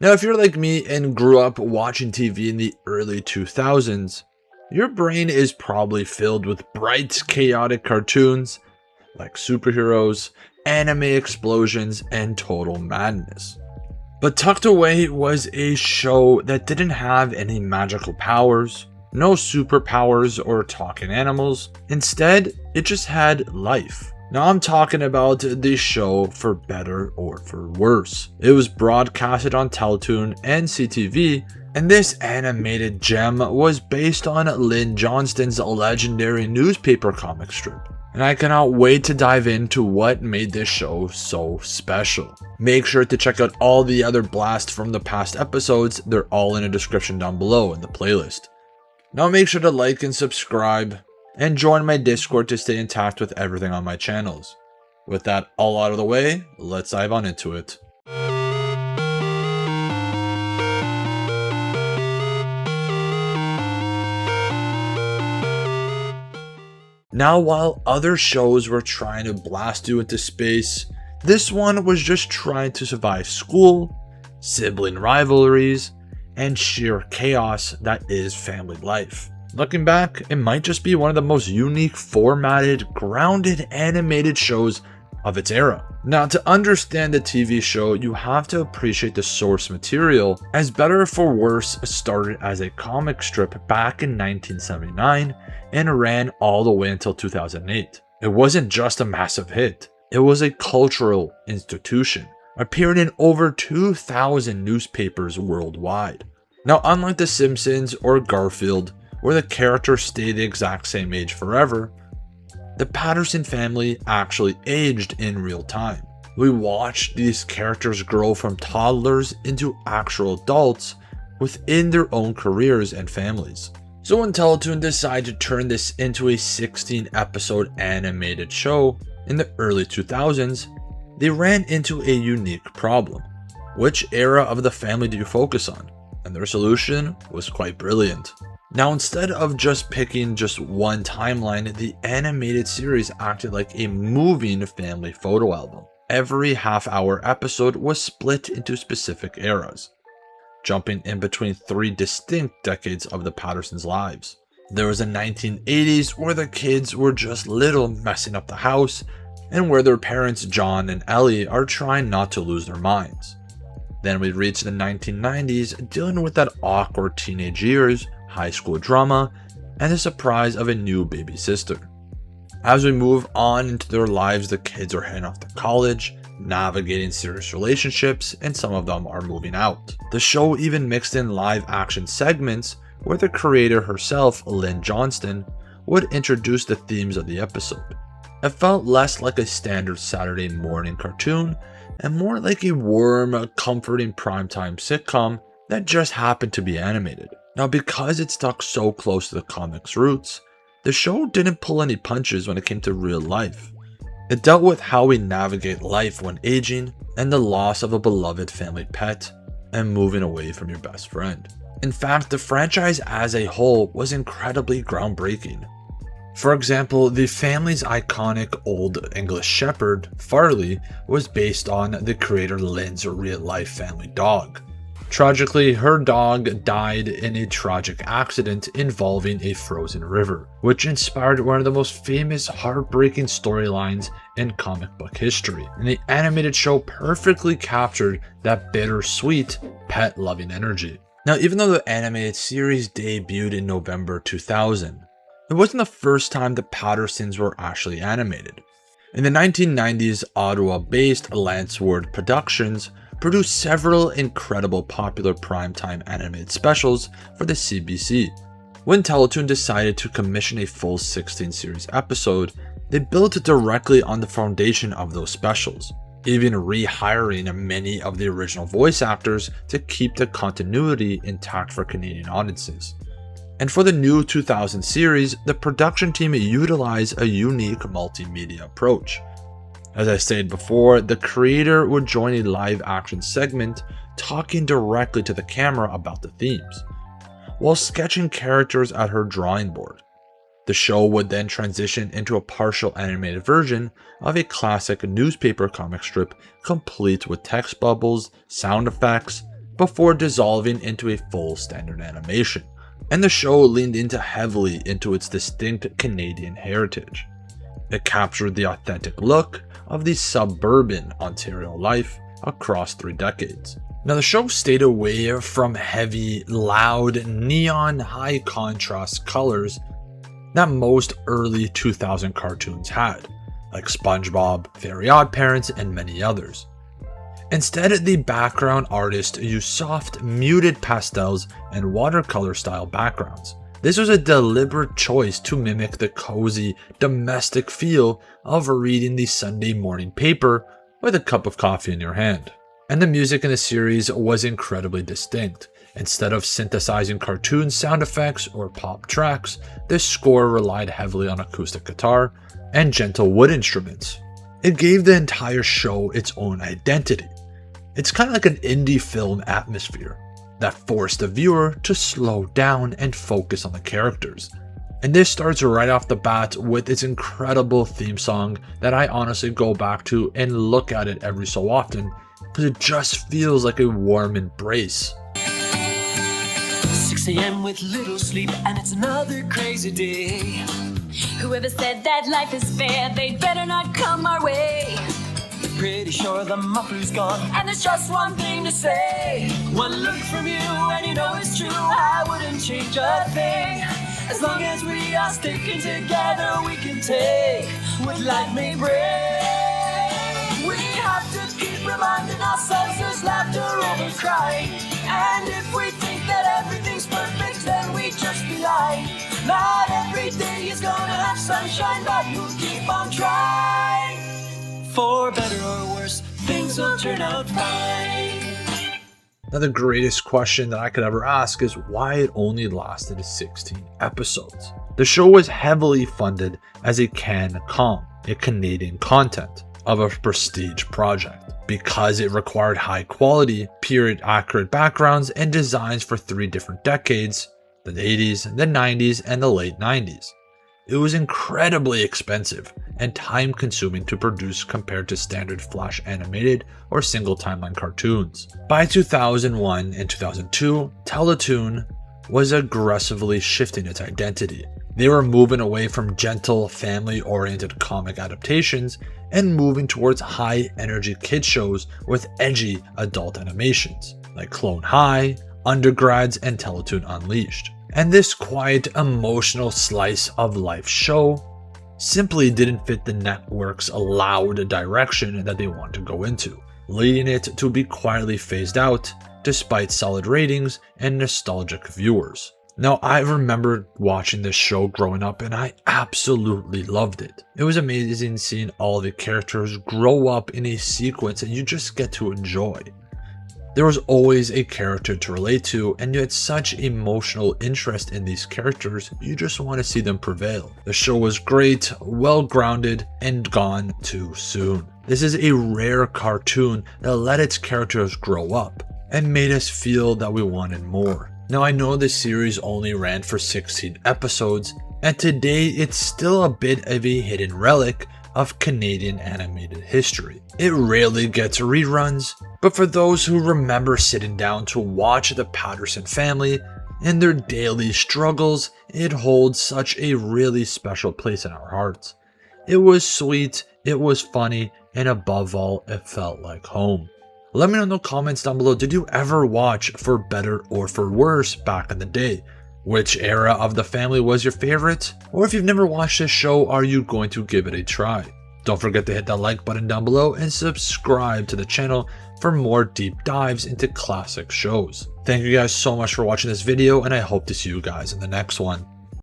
Now, if you're like me and grew up watching TV in the early 2000s, your brain is probably filled with bright, chaotic cartoons like superheroes, anime explosions, and total madness. But tucked away was a show that didn't have any magical powers, no superpowers or talking animals. Instead, it just had life. Now I'm talking about the show For Better or For Worse. It was broadcasted on Teletoon and CTV, and this animated gem was based on Lynn Johnston's legendary newspaper comic strip. And I cannot wait to dive into what made this show so special. Make sure to check out all the other blasts from the past episodes. They're all in the description down below in the playlist. Now make sure to like and subscribe, and join my Discord to stay in touch with everything on my channels. With that all out of the way, let's dive on into it. Now, while other shows were trying to blast you into space, this one was just trying to survive school, sibling rivalries, and sheer chaos that is family life. Looking back, it might just be one of the most unique, formatted, grounded, animated shows of its era. Now, to understand the TV show, you have to appreciate the source material, as Better for Worse started as a comic strip back in 1979 and ran all the way until 2008. It wasn't just a massive hit, it was a cultural institution, appearing in over 2,000 newspapers worldwide. Now, unlike The Simpsons or Garfield, where the characters stay the exact same age forever, the Patterson family actually aged in real time. We watched these characters grow from toddlers into actual adults within their own careers and families. So when Teletoon decided to turn this into a 16-episode animated show in the early 2000s, they ran into a unique problem. Which era of the family do you focus on? And their solution was quite brilliant. Now, instead of just picking just one timeline, the animated series acted like a moving family photo album. Every half-hour episode was split into specific eras, jumping in between 3 distinct decades of the Pattersons' lives. There was a 1980s where the kids were just little, messing up the house, and where their parents John and Ellie are trying not to lose their minds. Then we reached the 1990s, dealing with that awkward teenage years, high school drama, and the surprise of a new baby sister. As we move on into their lives, the kids are heading off to college, navigating serious relationships, and some of them are moving out. The show even mixed in live action segments where the creator herself, Lynn Johnston, would introduce the themes of the episode. It felt less like a standard Saturday morning cartoon and more like a warm, comforting primetime sitcom that just happened to be animated. Now, because it stuck so close to the comic's roots, the show didn't pull any punches when it came to real life. It dealt with how we navigate life when aging and the loss of a beloved family pet and moving away from your best friend. In fact, the franchise as a whole was incredibly groundbreaking. For example, the family's iconic Old English Shepherd, Farley, was based on the creator Lynn's real-life family dog. Tragically, her dog died in a tragic accident involving a frozen river, which inspired one of the most famous heartbreaking storylines in comic book history. And the animated show perfectly captured that bittersweet, pet-loving energy. Now, even though the animated series debuted in November 2000, it wasn't the first time the Pattersons were actually animated. In the 1990s, Ottawa-based Lance Ward Productions produced several incredible popular primetime animated specials for the CBC. When Teletoon decided to commission a full 16-series episode, they built it directly on the foundation of those specials, even rehiring many of the original voice actors to keep the continuity intact for Canadian audiences. And for the new 2000 series, the production team utilized a unique multimedia approach. As I stated before, the creator would join a live action segment talking directly to the camera about the themes, while sketching characters at her drawing board. The show would then transition into a partial animated version of a classic newspaper comic strip complete with text bubbles, sound effects, before dissolving into a full standard animation. And the show leaned heavily into its distinct Canadian heritage. It captured the authentic look of the suburban Ontario life across 3 decades. Now, the show stayed away from heavy, loud, neon, high contrast colors that most early 2000 cartoons had, like SpongeBob, Very OddParents, and many others. Instead, the background artist used soft, muted pastels and watercolor style backgrounds. This was a deliberate choice to mimic the cozy, domestic feel of reading the Sunday morning paper with a cup of coffee in your hand. And the music in the series was incredibly distinct. Instead of synthesizing cartoon sound effects or pop tracks, the score relied heavily on acoustic guitar and gentle wood instruments. It gave the entire show its own identity. It's kind of like an indie film atmosphere that forced the viewer to slow down and focus on the characters. And this starts right off the bat with its incredible theme song that I honestly go back to and look at it every so often because it just feels like a warm embrace. 6 a.m. with little sleep and it's another crazy day. Whoever said that life is fair, they'd better not come our way. Pretty sure the muffler's gone And there's just one thing to say. One look from you and you know it's true. I wouldn't change a thing. As long as we are sticking together, we can take what life may bring. We have to keep reminding ourselves there's laughter over crying. And if we think that everything's perfect, then we just be lying. Not every day is gonna have sunshine, but we'll keep on trying. For better or worse, things will turn out fine. Now, the greatest question that I could ever ask is why it only lasted 16 episodes. The show was heavily funded as a CanCom, a Canadian content, of a prestige project, because it required high quality, period accurate backgrounds and designs for 3 different decades, the 80s, the 90s, and the late 90s. It was incredibly expensive and time consuming to produce compared to standard flash animated or single timeline cartoons. By 2001 and 2002, Teletoon was aggressively shifting its identity. They were moving away from gentle, family-oriented comic adaptations and moving towards high-energy kid shows with edgy adult animations, like Clone High, Undergrads, and Teletoon Unleashed. And this quiet, emotional slice of life show simply didn't fit the network's loud direction that they want to go into, leading it to be quietly phased out despite solid ratings and nostalgic viewers. Now, I remember watching this show growing up and I absolutely loved it. It was amazing seeing all the characters grow up in a sequence that you just get to enjoy. There was always a character to relate to, and you had such emotional interest in these characters, you just want to see them prevail. The show was great, well grounded, and gone too soon. This is a rare cartoon that let its characters grow up, and made us feel that we wanted more. Now, I know this series only ran for 16 episodes, and today it's still a bit of a hidden relic of Canadian animated history. It rarely gets reruns, but for those who remember sitting down to watch the Patterson family and their daily struggles, it holds such a really special place in our hearts. It was sweet, it was funny, and above all, it felt like home. Let me know in the comments down below, did you ever watch For Better or For Worse back in the day? Which era of the family was your favorite? Or if you've never watched this show, are you going to give it a try? Don't forget to hit that like button down below and subscribe to the channel for more deep dives into classic shows. Thank you guys so much for watching this video, and I hope to see you guys in the next one.